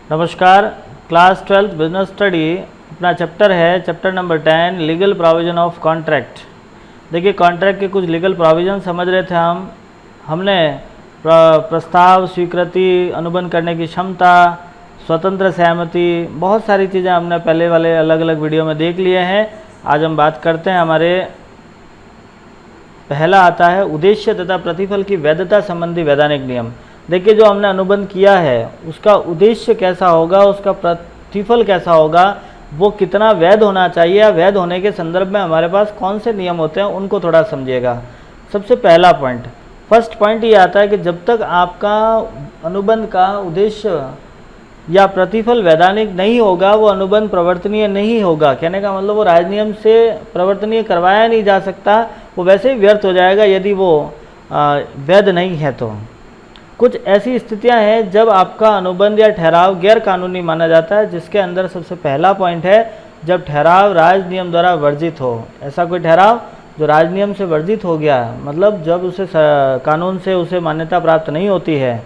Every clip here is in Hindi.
नमस्कार। क्लास 12 बिजनेस स्टडी अपना चैप्टर है, chapter number 10 legal provision of contract. देखिए, कॉन्ट्रैक्ट के कुछ लीगल प्रोविजन समझ रहे थे हमने प्रस्ताव, स्वीकृति, अनुबंध करने की क्षमता, स्वतंत्र सहमति, बहुत सारी चीज़ें हमने पहले वाले अलग अलग वीडियो में देख लिए हैं। आज हम बात करते हैं, हमारे पहला आता है उद्देश्य तथा प्रतिफल की वैधता संबंधी वैधानिक नियम। देखिए, जो हमने अनुबंध किया है उसका उद्देश्य कैसा होगा, उसका प्रतिफल कैसा होगा, वो कितना वैध होना चाहिए या वैध होने के संदर्भ में हमारे पास कौन से नियम होते हैं, उनको थोड़ा समझिएगा। सबसे पहला पॉइंट, फर्स्ट पॉइंट ये आता है कि जब तक आपका अनुबंध का उद्देश्य या प्रतिफल वैधानिक नहीं होगा, वो अनुबंध प्रवर्तनीय नहीं होगा। कहने का मतलब वो राजनियम से प्रवर्तनीय करवाया नहीं जा सकता, वो वैसे ही व्यर्थ हो जाएगा यदि वो वैध नहीं है। तो कुछ ऐसी स्थितियां हैं जब आपका अनुबंध या ठहराव गैर कानूनी माना जाता है, जिसके अंदर सबसे पहला पॉइंट है जब ठहराव राजनियम द्वारा वर्जित हो। ऐसा कोई ठहराव जो राजनियम से वर्जित हो गया, मतलब जब उसे कानून से उसे मान्यता प्राप्त नहीं होती है।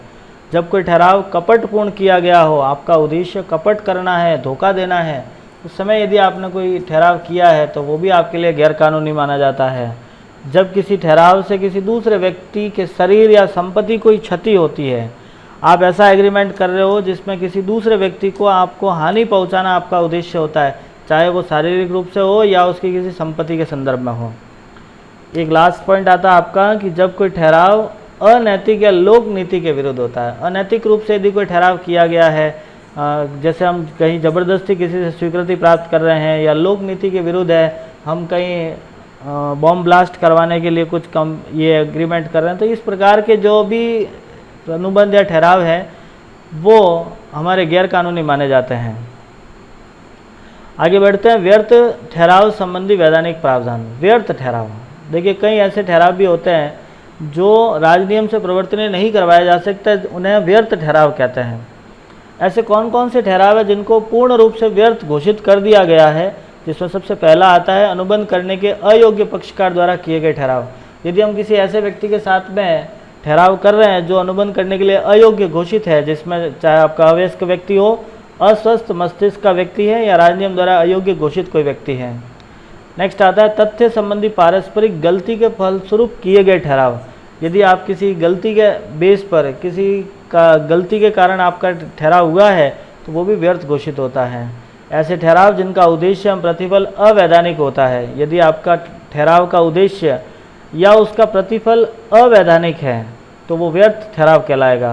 जब कोई ठहराव कपटपूर्ण किया गया हो, आपका उद्देश्य कपट करना है, धोखा देना है, उस समय यदि आपने कोई ठहराव किया है तो वो भी आपके लिए गैर कानूनी माना जाता है। जब किसी ठहराव से किसी दूसरे व्यक्ति के शरीर या संपत्ति कोई क्षति होती है, आप ऐसा एग्रीमेंट कर रहे हो जिसमें किसी दूसरे व्यक्ति को आपको हानि पहुंचाना आपका उद्देश्य होता है, चाहे वो शारीरिक रूप से हो या उसकी किसी संपत्ति के संदर्भ में हो। एक लास्ट पॉइंट आता है आपका कि जब कोई ठहराव अनैतिक या लोक नीति के विरुद्ध होता है। अनैतिक रूप से यदि कोई ठहराव किया गया है, जैसे हम कहीं ज़बरदस्ती किसी से स्वीकृति प्राप्त कर रहे हैं, या लोक नीति के विरुद्ध है, हम कहीं बॉम्ब ब्लास्ट करवाने के लिए कुछ कम ये एग्रीमेंट कर रहे हैं, तो इस प्रकार के जो भी अनुबंध या ठहराव है वो हमारे गैर कानूनी माने जाते हैं। आगे बढ़ते हैं, व्यर्थ ठहराव संबंधी वैधानिक प्रावधान। व्यर्थ ठहराव, देखिए कई ऐसे ठहराव भी होते हैं जो राजनियम से प्रवर्तनीय नहीं करवाया जा सकता, उन्हें व्यर्थ ठहराव कहते हैं। ऐसे कौन कौन से ठहराव है जिनको पूर्ण रूप से व्यर्थ घोषित कर दिया गया है, जिसमें सबसे पहला आता है अनुबंध करने के अयोग्य पक्षकार द्वारा किए गए ठहराव। यदि हम किसी ऐसे व्यक्ति के साथ में ठहराव कर रहे हैं जो अनुबंध करने के लिए अयोग्य घोषित है, जिसमें चाहे आपका अवयस्क व्यक्ति हो, अस्वस्थ मस्तिष्क का व्यक्ति है, या राजनियम द्वारा अयोग्य घोषित कोई व्यक्ति है। नेक्स्ट आता है तथ्य संबंधी पारस्परिक गलती के फलस्वरूप किए गए ठहराव। यदि आप किसी गलती के बेस पर, किसी का गलती के कारण आपका ठहराव हुआ है, तो वो भी व्यर्थ घोषित होता है। ऐसे ठहराव जिनका उद्देश्य एवं प्रतिफल अवैधानिक होता है, यदि आपका ठहराव का उद्देश्य या उसका प्रतिफल अवैधानिक है तो वो व्यर्थ ठहराव कहलाएगा।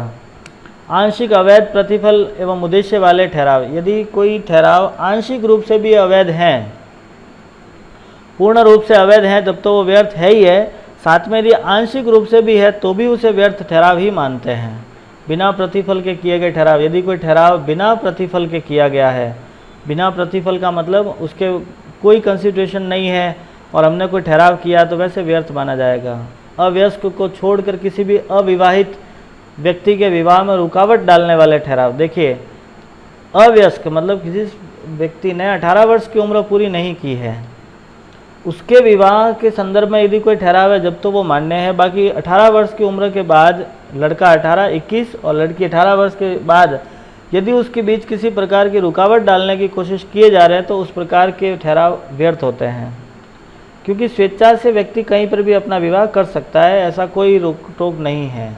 आंशिक अवैध प्रतिफल एवं उद्देश्य वाले ठहराव, यदि कोई ठहराव आंशिक रूप से भी अवैध हैं, पूर्ण रूप से अवैध हैं, तब तो वो व्यर्थ है ही है, साथ में यदि आंशिक रूप से भी है तो भी उसे व्यर्थ ठहराव ही मानते हैं। बिना प्रतिफल के किए गए ठहराव, यदि कोई ठहराव बिना प्रतिफल के किया गया है, बिना प्रतिफल का मतलब उसके कोई कंसिडरेशन नहीं है और हमने कोई ठहराव किया, तो वैसे व्यर्थ माना जाएगा। अवयस्क को छोड़कर किसी भी अविवाहित व्यक्ति के विवाह में रुकावट डालने वाले ठहराव। देखिए, अवयस्क मतलब किसी व्यक्ति ने 18 वर्ष की उम्र पूरी नहीं की है, उसके विवाह के संदर्भ में यदि कोई ठहराव है जब तो वो मान्य है। बाकी 18 वर्ष की उम्र के बाद, लड़का 18, 21 और लड़की 18 वर्ष के बाद यदि उसके बीच किसी प्रकार की रुकावट डालने की कोशिश किए जा रहे हैं, तो उस प्रकार के ठहराव व्यर्थ होते हैं। क्योंकि स्वेच्छा से व्यक्ति कहीं पर भी अपना विवाह कर सकता है, ऐसा कोई रोक टोक नहीं है।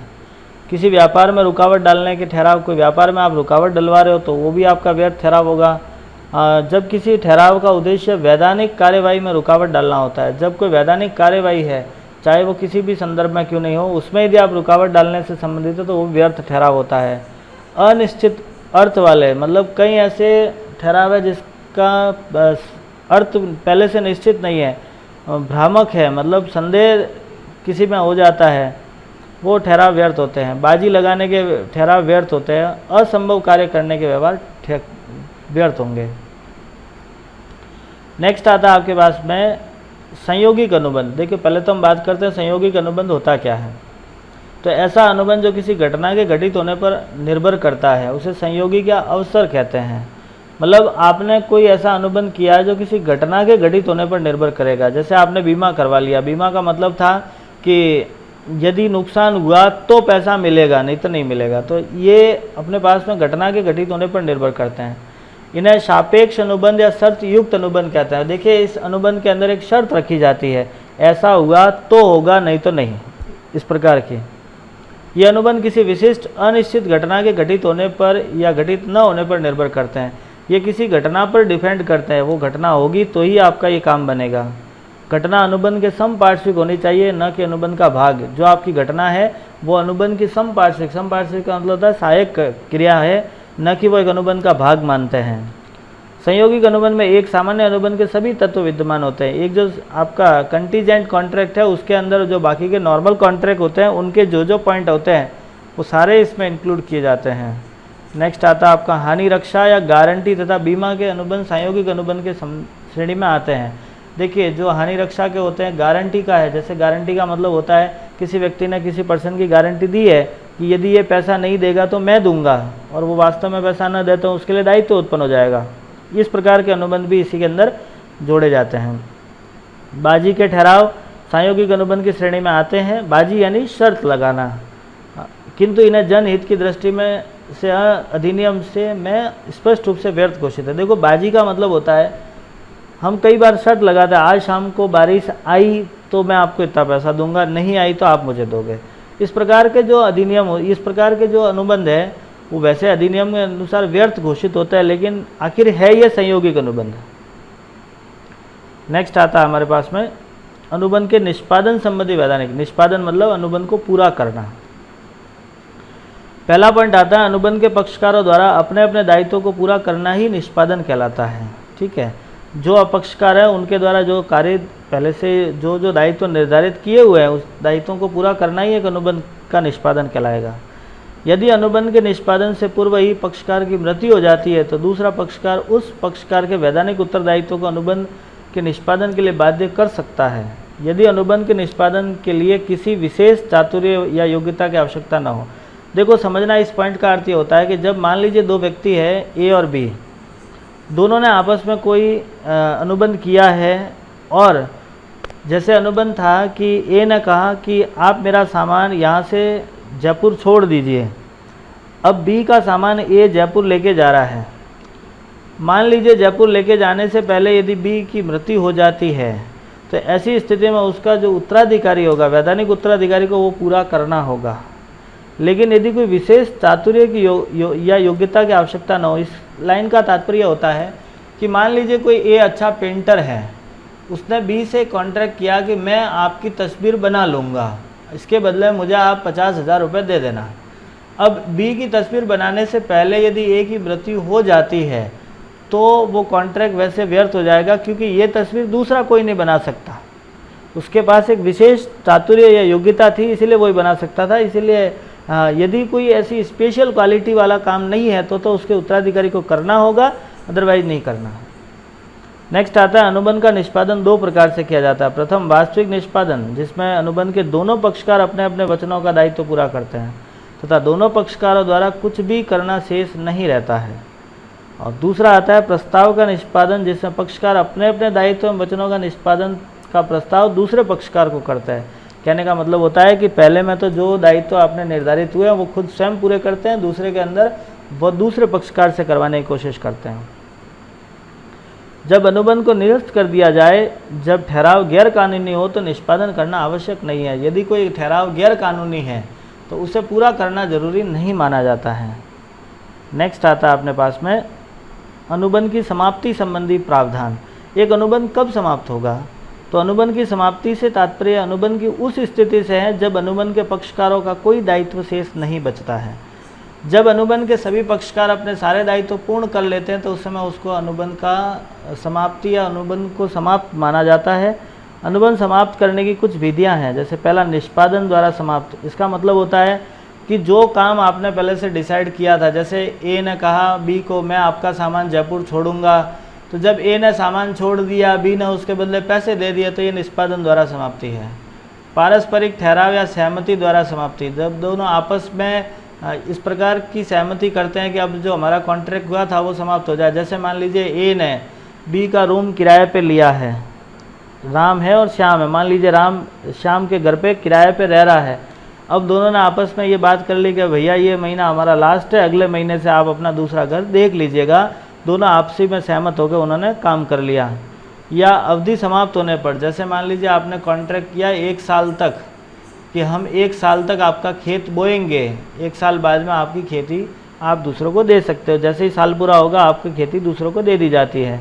किसी व्यापार में रुकावट डालने के ठहराव, कोई व्यापार में आप रुकावट डलवा रहे हो तो वो भी आपका व्यर्थ ठहराव होगा। जब किसी ठहराव का उद्देश्य वैधानिक कार्यवाही में रुकावट डालना होता है, जब कोई वैधानिक कार्यवाही है, चाहे वो किसी भी संदर्भ में क्यों नहीं हो, उसमें यदि आप रुकावट डालने से संबंधित हो तो वो व्यर्थ ठहराव होता है। अनिश्चित अर्थ वाले, मतलब कई ऐसे ठहराव है जिसका अर्थ पहले से निश्चित नहीं है, भ्रामक है, मतलब संदेह किसी में हो जाता है, वो ठहराव व्यर्थ होते हैं। बाजी लगाने के ठहराव व्यर्थ होते हैं। असंभव कार्य करने के व्यवहार व्यर्थ होंगे। नेक्स्ट आता है आपके पास में संयोगिक अनुबंध। देखिए, पहले तो हम बात करते हैं संयोगिक अनुबंध होता क्या है। तो ऐसा अनुबंध जो किसी घटना के घटित होने पर निर्भर करता है, उसे संयोगिक या अवसर कहते हैं। मतलब आपने कोई ऐसा अनुबंध किया है जो किसी घटना के घटित होने पर निर्भर करेगा। जैसे आपने बीमा करवा लिया, बीमा का मतलब था कि यदि नुकसान हुआ तो पैसा मिलेगा, नहीं तो नहीं मिलेगा। तो ये अपने पास में घटना के घटित होने पर निर्भर करते हैं। इन्हें सापेक्ष अनुबंध या शर्त युक्त अनुबंध कहते हैं। देखिए इस अनुबंध के अंदर एक शर्त रखी जाती है, ऐसा हुआ तो होगा, नहीं तो नहीं, इस प्रकार की। ये अनुबंध किसी विशिष्ट अनिश्चित घटना के घटित होने पर या घटित न होने पर निर्भर करते हैं। ये किसी घटना पर डिपेंड करते हैं, वो घटना होगी तो ही आपका ये काम बनेगा। घटना अनुबंध के समपार्श्विक होनी चाहिए, न कि अनुबंध का भाग। जो आपकी घटना है वो अनुबंध की समपार्श्विक का मतलब होता है सहायक क्रिया है, न कि वो एक अनुबंध का भाग मानते हैं। संयोगिक अनुबंध में एक सामान्य अनुबंध के सभी तत्व विद्यमान होते हैं। एक जो आपका कंटीजेंट कॉन्ट्रैक्ट है उसके अंदर जो बाकी के नॉर्मल कॉन्ट्रैक्ट होते हैं उनके जो पॉइंट होते हैं वो सारे इसमें इंक्लूड किए जाते हैं। नेक्स्ट आता है आपका हानि रक्षा या गारंटी तथा बीमा के अनुबंध संयोगिक अनुबंध के श्रेणी में आते हैं। देखिए जो हानि रक्षा के होते हैं, गारंटी का है, जैसे गारंटी का मतलब होता है किसी व्यक्ति ने किसी पर्सन की गारंटी दी है कि यदि ये पैसा नहीं देगा तो मैं दूंगा, और वो वास्तव में पैसा न दे तो उसके लिए दायित्व उत्पन्न हो जाएगा। इस प्रकार के अनुबंध भी इसी के अंदर जोड़े जाते हैं। बाजी के ठहराव संयोगिक अनुबंध की श्रेणी में आते हैं। बाजी यानी शर्त लगाना, किंतु इन्हें जनहित की दृष्टि में से अधिनियम से में स्पष्ट रूप से व्यर्थ घोषित है। देखो बाजी का मतलब होता है हम कई बार शर्त लगाते हैं, आज शाम को बारिश आई तो मैं आपको इतना पैसा दूंगा, नहीं आई तो आप मुझे दोगे। इस प्रकार के जो अधिनियम हो, इस प्रकार के जो अनुबंध है वो वैसे अधिनियम के अनुसार व्यर्थ घोषित होता है, लेकिन आखिर है ये संयोगिक अनुबंध। नेक्स्ट आता है हमारे पास में अनुबंध के निष्पादन संबंधी वैधानिक। निष्पादन मतलब अनुबंध को पूरा करना। पहला पॉइंट आता है अनुबंध के पक्षकारों द्वारा अपने अपने दायित्वों को पूरा करना ही निष्पादन कहलाता है। ठीक है, जो अपक्षकार है उनके द्वारा जो कार्य पहले से जो दायित्व निर्धारित किए हुए हैं उस दायित्वों को पूरा करना ही एक अनुबंध का निष्पादन कहलाएगा। यदि अनुबंध के निष्पादन से पूर्व ही पक्षकार की मृत्यु हो जाती है तो दूसरा पक्षकार उस पक्षकार के वैधानिक उत्तरदायित्व को अनुबंध के निष्पादन के लिए बाध्य कर सकता है, यदि अनुबंध के निष्पादन के लिए किसी विशेष चातुर्य या योग्यता की आवश्यकता न हो। देखो समझना, इस पॉइंट का अर्थ ये होता है कि जब मान लीजिए दो व्यक्ति है ए और बी, दोनों ने आपस में कोई अनुबंध किया है, और जैसे अनुबंध था कि ए ने कहा कि आप मेरा सामान यहाँ से जयपुर छोड़ दीजिए। अब बी का सामान ए जयपुर लेके जा रहा है। मान लीजिए जयपुर लेके जाने से पहले यदि बी की मृत्यु हो जाती है तो ऐसी स्थिति में उसका जो उत्तराधिकारी होगा, वैधानिक उत्तराधिकारी को वो पूरा करना होगा। लेकिन यदि कोई विशेष चातुर्य की या योग्यता की आवश्यकता न हो, इस लाइन का तात्पर्य होता है कि मान लीजिए कोई ए अच्छा पेंटर है, उसने बी से कॉन्ट्रैक्ट किया कि मैं आपकी तस्वीर बना लूँगा, इसके बदले मुझे आप 50,000 रुपये दे देना। अब बी की तस्वीर बनाने से पहले यदि ए की मृत्यु हो जाती है तो वो कॉन्ट्रैक्ट वैसे व्यर्थ हो जाएगा, क्योंकि ये तस्वीर दूसरा कोई नहीं बना सकता। उसके पास एक विशेष चातुर्य या योग्यता थी, इसीलिए वही बना सकता था। इसीलिए यदि कोई ऐसी स्पेशल क्वालिटी वाला काम नहीं है तो उसके उत्तराधिकारी को करना होगा, अदरवाइज नहीं करना। नेक्स्ट आता है अनुबंध का निष्पादन दो प्रकार से किया जाता है। प्रथम वास्तविक निष्पादन, जिसमें अनुबंध के दोनों पक्षकार अपने अपने वचनों का दायित्व पूरा करते हैं तथा दोनों पक्षकारों द्वारा कुछ भी करना शेष नहीं रहता है। और दूसरा आता है प्रस्ताव का निष्पादन, जिसमें पक्षकार अपने अपने दायित्व एवं वचनों का निष्पादन का प्रस्ताव दूसरे पक्षकार को करता है। कहने का मतलब होता है कि पहले में तो जो दायित्व आपने निर्धारित हुए हैं वो खुद स्वयं पूरे करते हैं, दूसरे के अंदर वो दूसरे पक्षकार से करवाने की कोशिश करते हैं। जब अनुबंध को निरस्त कर दिया जाए, जब ठहराव गैर कानूनी हो तो निष्पादन करना आवश्यक नहीं है। यदि कोई ठहराव गैर कानूनी है तो उसे पूरा करना जरूरी नहीं माना जाता है। नेक्स्ट आता है अपने पास में अनुबंध की समाप्ति संबंधी प्रावधान। एक अनुबंध कब समाप्त होगा? तो अनुबंध की समाप्ति से तात्पर्य अनुबंध की उस स्थिति से है जब अनुबंध के पक्षकारों का कोई दायित्व शेष नहीं बचता है। जब अनुबंध के सभी पक्षकार अपने सारे दायित्व पूर्ण कर लेते हैं तो उस समय उसको अनुबंध का समाप्ति या अनुबंध को समाप्त माना जाता है। अनुबंध समाप्त करने की कुछ विधियां हैं। जैसे पहला, निष्पादन द्वारा समाप्त। इसका मतलब होता है कि जो काम आपने पहले से डिसाइड किया था, जैसे ए ने कहा बी को मैं आपका सामान जयपुर छोड़ूंगा, तो जब ए ने सामान छोड़ दिया, बी ने उसके बदले पैसे दे दिए, तो ये निष्पादन द्वारा समाप्ति है। पारस्परिक ठहराव या सहमति द्वारा समाप्ति, जब दोनों आपस में इस प्रकार की सहमति करते हैं कि अब जो हमारा कॉन्ट्रैक्ट हुआ था वो समाप्त हो जाए। जैसे मान लीजिए ए ने बी का रूम किराए पे लिया है राम है और श्याम है, मान लीजिए राम श्याम के घर पे किराए पे रह रहा है। अब दोनों ने आपस में ये बात कर ली कि भैया ये महीना हमारा लास्ट है, अगले महीने से आप अपना दूसरा घर देख लीजिएगा। दोनों आपसी में सहमत होकर उन्होंने काम कर लिया। या अवधि समाप्त होने पर, जैसे मान लीजिए आपने कॉन्ट्रैक्ट किया 1 साल तक कि हम 1 साल तक आपका खेत बोएंगे, 1 साल बाद में आपकी खेती आप दूसरों को दे सकते हो। जैसे ही साल पूरा होगा आपकी खेती दूसरों को दे दी जाती है।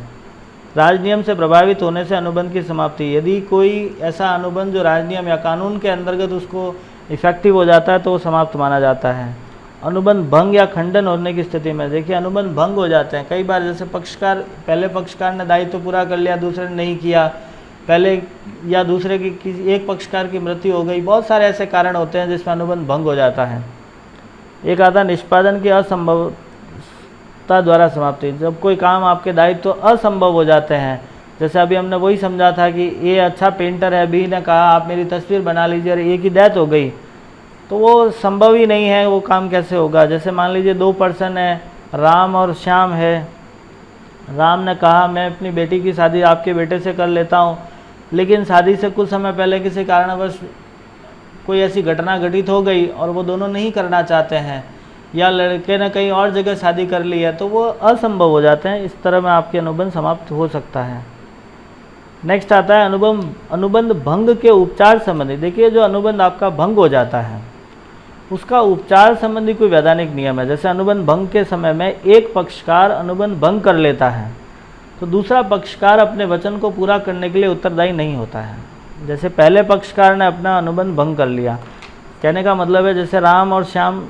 राज नियम से प्रभावित होने से अनुबंध की समाप्ति, यदि कोई ऐसा अनुबंध जो राज नियम या कानून के अंतर्गत उसको इफेक्टिव हो जाता है तो वो समाप्त माना जाता है। अनुबंध भंग या खंडन होने की स्थिति में, देखिए अनुबंध भंग हो जाते हैं कई बार। जैसे पक्षकार, पहले पक्षकार ने दायित्व तो पूरा कर लिया, दूसरे ने नहीं किया, पहले या दूसरे की किसी एक पक्षकार की मृत्यु हो गई, बहुत सारे ऐसे कारण होते हैं जिसमें अनुबंध भंग हो जाता है। एक आता निष्पादन की असंभवता द्वारा समाप्ति, जब कोई काम आपके दायित्व तो असंभव हो जाते हैं। जैसे अभी हमने वही समझा था कि ए अच्छा पेंटर है, बी ने कहा आप मेरी तस्वीर बना लीजिए और ए की डेथ हो गई, तो वो संभव ही नहीं है, वो काम कैसे होगा। जैसे मान लीजिए 2 पर्सन है, राम और श्याम है। राम ने कहा मैं अपनी बेटी की शादी आपके बेटे से कर लेता हूँ, लेकिन शादी से कुछ समय पहले किसी कारणवश कोई ऐसी घटना घटित हो गई और वो दोनों नहीं करना चाहते हैं, या लड़के ने कहीं और जगह शादी कर ली है, तो वो असंभव हो जाते हैं। इस तरह में आपके अनुबंध समाप्त हो सकता है। नेक्स्ट आता है अनुबंध भंग के उपचार संबंधी। देखिए जो अनुबंध आपका भंग हो जाता है उसका उपचार संबंधी कोई वैधानिक नियम है। जैसे अनुबंध भंग के समय में एक पक्षकार अनुबंध भंग कर लेता है तो दूसरा पक्षकार अपने वचन को पूरा करने के लिए उत्तरदायी नहीं होता है। जैसे पहले पक्षकार ने अपना अनुबंध भंग कर लिया, कहने का मतलब है जैसे राम और श्याम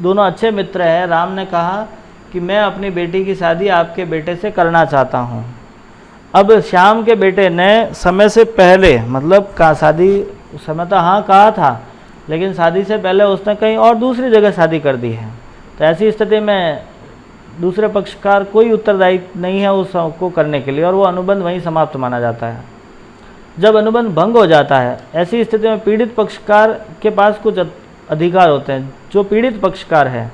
दोनों अच्छे मित्र हैं। राम ने कहा कि मैं अपनी बेटी की शादी आपके बेटे से करना चाहता हूँ। अब श्याम के बेटे ने समय से पहले, मतलब का शादी उस समय तो हाँ कहा था, लेकिन शादी से पहले उसने कहीं और दूसरी जगह शादी कर दी है। तो ऐसी स्थिति में दूसरे पक्षकार कोई उत्तरदायी नहीं है उसको करने के लिए और वो अनुबंध वहीं समाप्त माना जाता है। जब अनुबंध भंग हो जाता है ऐसी स्थिति में पीड़ित पक्षकार के पास कुछ अधिकार होते हैं। जो पीड़ित पक्षकार है,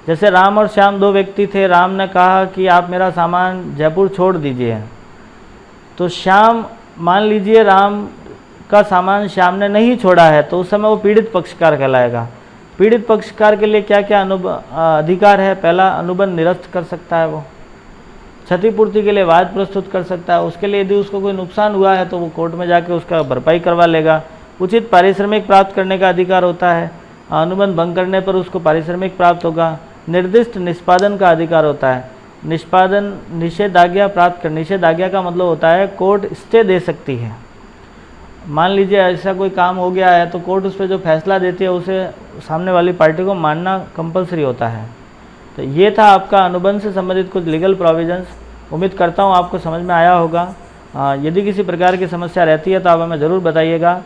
जैसे राम और श्याम 2 व्यक्ति थे, राम ने कहा कि आप मेरा सामान जयपुर छोड़ दीजिए, तो श्याम, मान लीजिए राम का सामान श्याम ने नहीं छोड़ा है, तो उस समय वो पीड़ित पक्षकार कहलाएगा। पीड़ित पक्षकार के लिए क्या क्या अधिकार है? पहला, अनुबंध निरस्त कर सकता है, वो क्षतिपूर्ति के लिए वाद प्रस्तुत कर सकता है। उसके लिए यदि उसको कोई नुकसान हुआ है तो वो कोर्ट में जाके उसका भरपाई करवा लेगा। उचित पारिश्रमिक प्राप्त करने का अधिकार होता है, अनुबंध भंग करने पर उसको पारिश्रमिक प्राप्त होगा। निर्दिष्ट निष्पादन का अधिकार होता है, निष्पादन निषेधाज्ञा प्राप्त कर, निषेधाज्ञा का मतलब होता है कोर्ट स्टे दे सकती है। मान लीजिए ऐसा कोई काम हो गया है तो कोर्ट उस पर जो फैसला देती है उसे सामने वाली पार्टी को मानना कंपलसरी होता है। तो ये था आपका अनुबंध से संबंधित कुछ लीगल प्रोविजंस। उम्मीद करता हूँ आपको समझ में आया होगा। यदि किसी प्रकार की समस्या रहती है तो आप हमें ज़रूर बताइएगा।